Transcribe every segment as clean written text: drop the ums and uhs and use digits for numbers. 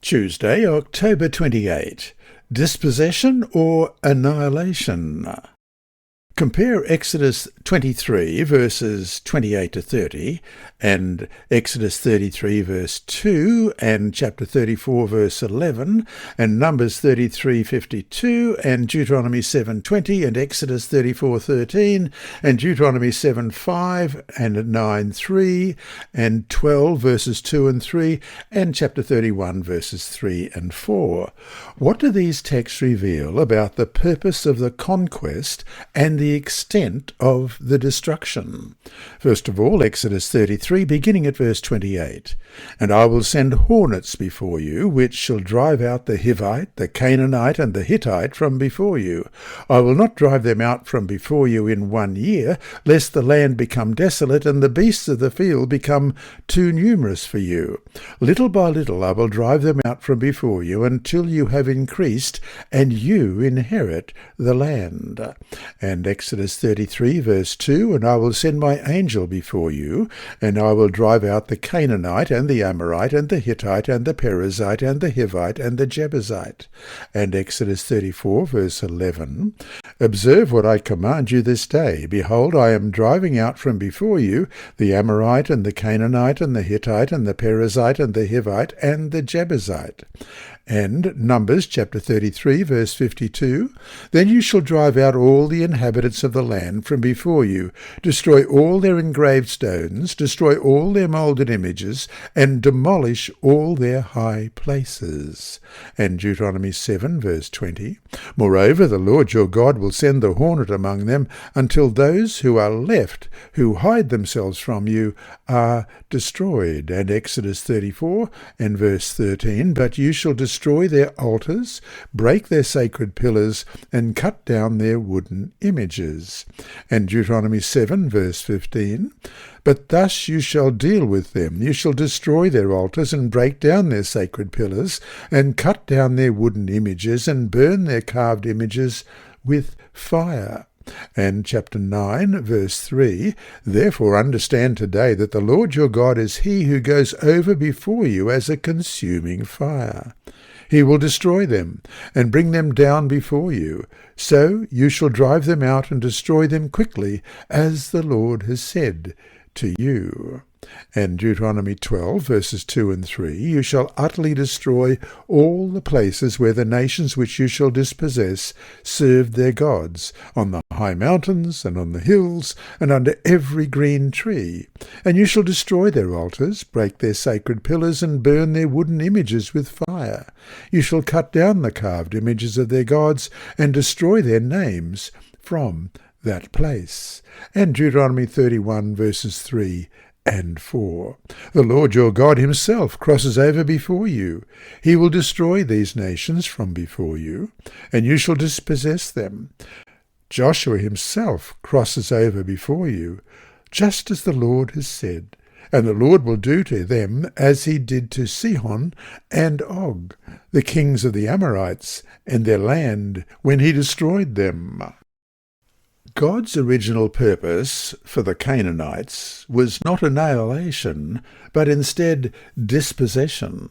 Tuesday, October 28. Dispossession or Annihilation? Compare Exodus 23 verses 28 to 30 and Exodus 33 verse 2 and chapter 34 verse 11 and Numbers 33:52 and Deuteronomy 7:20 and Exodus 34:13 and Deuteronomy 7:5 and 9:3 and 12 verses 2 and 3 and chapter 31 verses 3 and 4. What do these texts reveal about the purpose of the conquest and the extent of the destruction? First of all, Exodus 33, beginning at verse 28. And I will send hornets before you, which shall drive out the Hivite, the Canaanite, and the Hittite from before you. I will not drive them out from before you in 1 year, lest the land become desolate, and the beasts of the field become too numerous for you. Little by little I will drive them out from before you, until you have increased, and you inherit the land. And Exodus 33 verse 2, and I will send my angel before you, and I will drive out the Canaanite, and the Amorite, and the Hittite, and the Perizzite, and the Hivite, and the Jebusite. And Exodus 34 verse 11, observe what I command you this day. Behold, I am driving out from before you the Amorite, and the Canaanite, and the Hittite, and the Perizzite, and the Hivite, and the Jebusite. And Numbers chapter 33 verse 52, then you shall drive out all the inhabitants of the land from before you, destroy all their engraved stones, destroy all their moulded images, and demolish all their high places. And Deuteronomy 7 verse 20, moreover the Lord your God will send the hornet among them, until those who are left, who hide themselves from you, are destroyed. And Exodus 34 and verse 13, but you shall destroy their altars, break their sacred pillars, and cut down their wooden images. And Deuteronomy 7 verse 15, but thus you shall deal with them. You shall destroy their altars, and break down their sacred pillars, and cut down their wooden images, and burn their carved images with fire. And chapter 9, verse 3, therefore understand today that the Lord your God is he who goes over before you as a consuming fire. He will destroy them and bring them down before you. So you shall drive them out and destroy them quickly, as the Lord has said to you. And Deuteronomy 12, verses 2 and 3, you shall utterly destroy all the places where the nations which you shall dispossess served their gods, on the high mountains and on the hills and under every green tree. And you shall destroy their altars, break their sacred pillars, and burn their wooden images with fire. You shall cut down the carved images of their gods, and destroy their names from that place. And Deuteronomy 31, verses 3 and 4. The Lord your God himself crosses over before you. He will destroy these nations from before you, and you shall dispossess them. Joshua himself crosses over before you, just as the Lord has said. And the Lord will do to them as he did to Sihon and Og, the kings of the Amorites, and their land, when he destroyed them. God's original purpose for the Canaanites was not annihilation, but instead dispossession.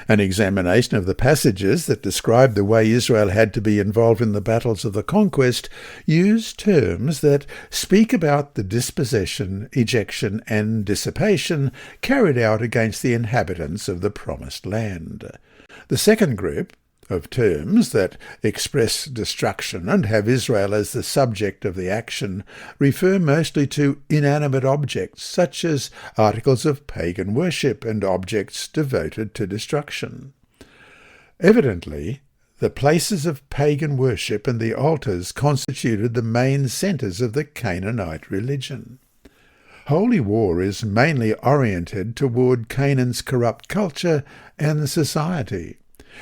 An examination of the passages that describe the way Israel had to be involved in the battles of the conquest use terms that speak about the dispossession, ejection, and dissipation carried out against the inhabitants of the Promised Land. The second group of terms that express destruction and have Israel as the subject of the action refer mostly to inanimate objects, such as articles of pagan worship and objects devoted to destruction. Evidently, the places of pagan worship and the altars constituted the main centres of the Canaanite religion. Holy war is mainly oriented toward Canaan's corrupt culture and society.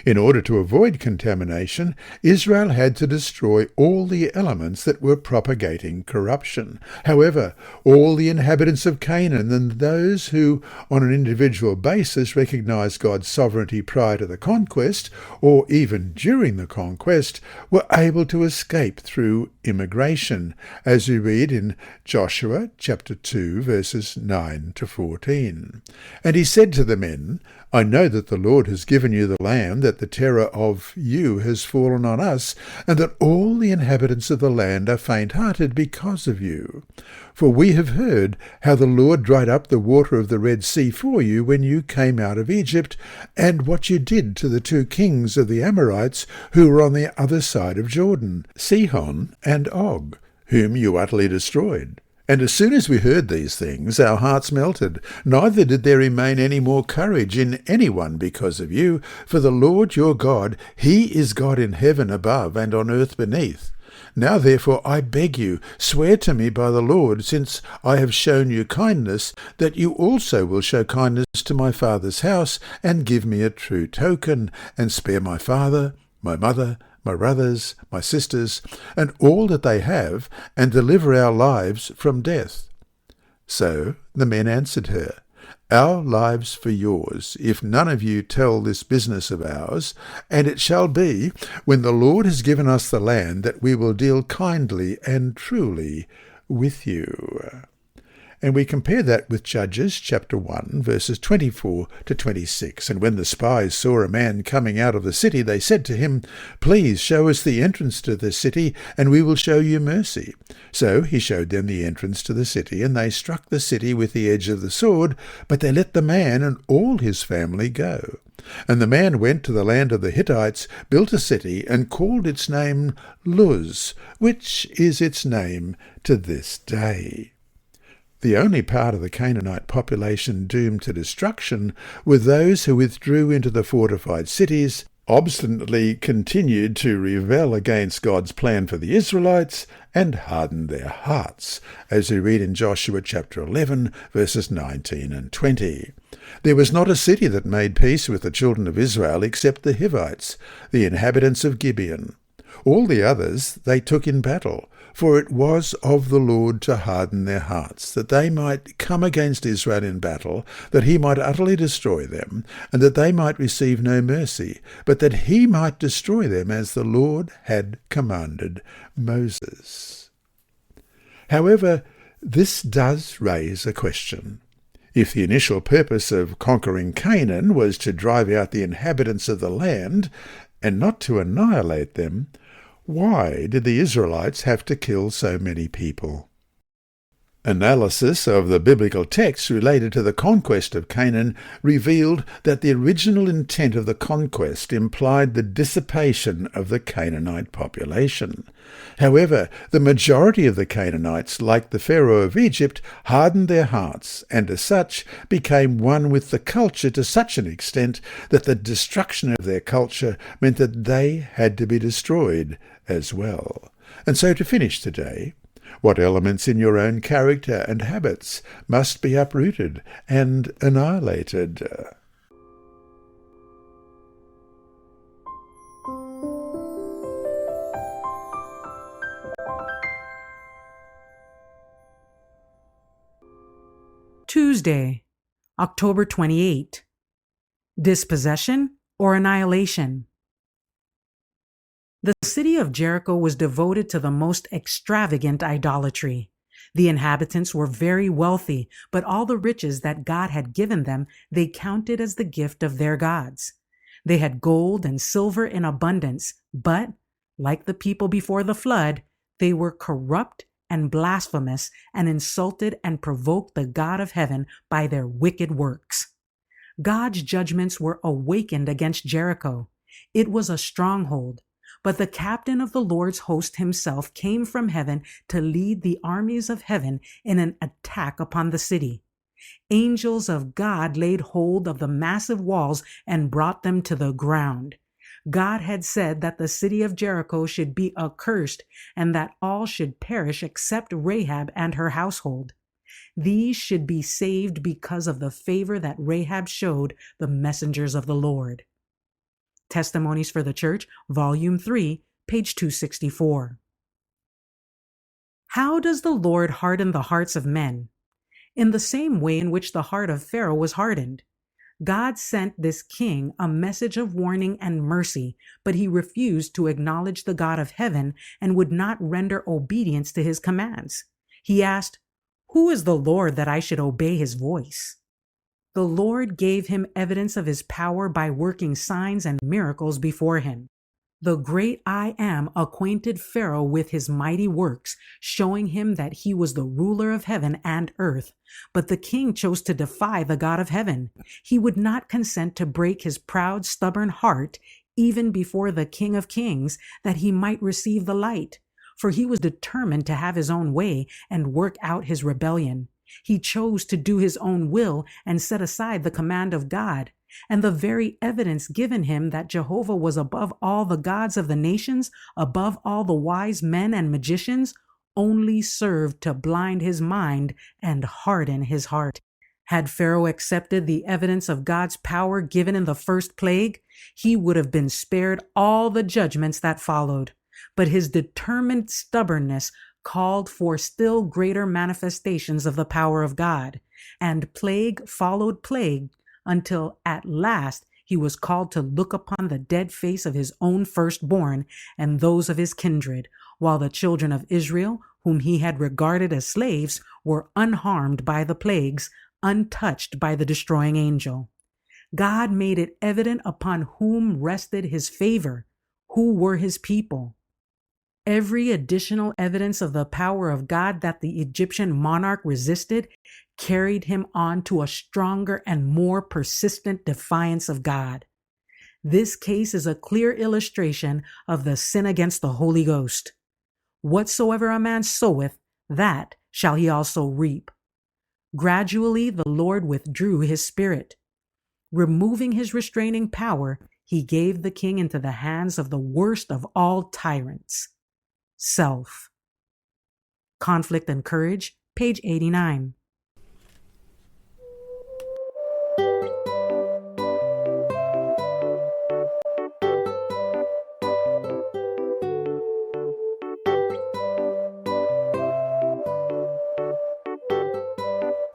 In order to avoid contamination, Israel had to destroy all the elements that were propagating corruption. However, all the inhabitants of Canaan and those who, on an individual basis, recognized God's sovereignty prior to the conquest, or even during the conquest, were able to escape through immigration, as we read in Joshua chapter 2, verses 9 to 14. And he said to the men, I know that the Lord has given you the land, that the terror of you has fallen on us, and that all the inhabitants of the land are faint-hearted because of you. For we have heard how the Lord dried up the water of the Red Sea for you when you came out of Egypt, and what you did to the two kings of the Amorites who were on the other side of Jordan, Sihon and Og, whom you utterly destroyed. And as soon as we heard these things, our hearts melted. Neither did there remain any more courage in anyone because of you. For the Lord your God, he is God in heaven above and on earth beneath. Now therefore I beg you, swear to me by the Lord, since I have shown you kindness, that you also will show kindness to my father's house, and give me a true token, and spare my father, my mother, my brothers, my sisters, and all that they have, and deliver our lives from death. So the men answered her, Our lives for yours, if none of you tell this business of ours. And it shall be, when the Lord has given us the land, that we will deal kindly and truly with you. And we compare that with Judges chapter 1, verses 24 to 26. And when the spies saw a man coming out of the city, they said to him, Please show us the entrance to the city, and we will show you mercy. So he showed them the entrance to the city, and they struck the city with the edge of the sword, but they let the man and all his family go. And the man went to the land of the Hittites, built a city, and called its name Luz, which is its name to this day. The only part of the Canaanite population doomed to destruction were those who withdrew into the fortified cities, obstinately continued to rebel against God's plan for the Israelites, and hardened their hearts, as we read in Joshua chapter 11, verses 19 and 20. There was not a city that made peace with the children of Israel except the Hivites, the inhabitants of Gibeon. All the others they took in battle, for it was of the Lord to harden their hearts, that they might come against Israel in battle, that he might utterly destroy them, and that they might receive no mercy, but that he might destroy them as the Lord had commanded Moses. However, this does raise a question. If the initial purpose of conquering Canaan was to drive out the inhabitants of the land, and not to annihilate them, why did the Israelites have to kill so many people? Analysis of the biblical texts related to the conquest of Canaan revealed that the original intent of the conquest implied the dissipation of the Canaanite population. However, the majority of the Canaanites, like the Pharaoh of Egypt, hardened their hearts, and as such became one with the culture to such an extent that the destruction of their culture meant that they had to be destroyed as well. And so to finish today, what elements in your own character and habits must be uprooted and annihilated? Tuesday, October 28. Dispossession or annihilation? The city of Jericho was devoted to the most extravagant idolatry. The inhabitants were very wealthy, but all the riches that God had given them they counted as the gift of their gods. They had gold and silver in abundance, but, like the people before the flood, they were corrupt and blasphemous and insulted and provoked the God of heaven by their wicked works. God's judgments were awakened against Jericho. It was a stronghold. But the captain of the Lord's host himself came from heaven to lead the armies of heaven in an attack upon the city. Angels of God laid hold of the massive walls and brought them to the ground. God had said that the city of Jericho should be accursed and that all should perish except Rahab and her household. These should be saved because of the favor that Rahab showed the messengers of the Lord. Testimonies for the Church, Volume 3, page 264. How does the Lord harden the hearts of men? In the same way in which the heart of Pharaoh was hardened. God sent this king a message of warning and mercy, but he refused to acknowledge the God of heaven and would not render obedience to his commands. He asked, "Who is the Lord that I should obey his voice?" The Lord gave him evidence of his power by working signs and miracles before him. The great I Am acquainted Pharaoh with his mighty works, showing him that he was the ruler of heaven and earth. But the king chose to defy the God of heaven. He would not consent to break his proud, stubborn heart, even before the King of Kings, that he might receive the light. For he was determined to have his own way and work out his rebellion. He chose to do his own will and set aside the command of God. And the very evidence given him that Jehovah was above all the gods of the nations, above all the wise men and magicians, only served to blind his mind and harden his heart. Had Pharaoh accepted the evidence of God's power given in the first plague, he would have been spared all the judgments that followed. But his determined stubbornness called for still greater manifestations of the power of God, and plague followed plague, until at last he was called to look upon the dead face of his own firstborn and those of his kindred, while the children of Israel, whom he had regarded as slaves, were unharmed by the plagues, untouched by the destroying angel. God made it evident upon whom rested his favor, who were his people. Every additional evidence of the power of God that the Egyptian monarch resisted carried him on to a stronger and more persistent defiance of God. This case is a clear illustration of the sin against the Holy Ghost. Whatsoever a man soweth, that shall he also reap. Gradually the Lord withdrew his spirit. Removing his restraining power, he gave the king into the hands of the worst of all tyrants, self. Conflict and Courage, page 89.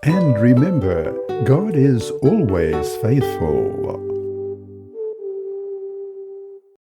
And remember, God is always faithful.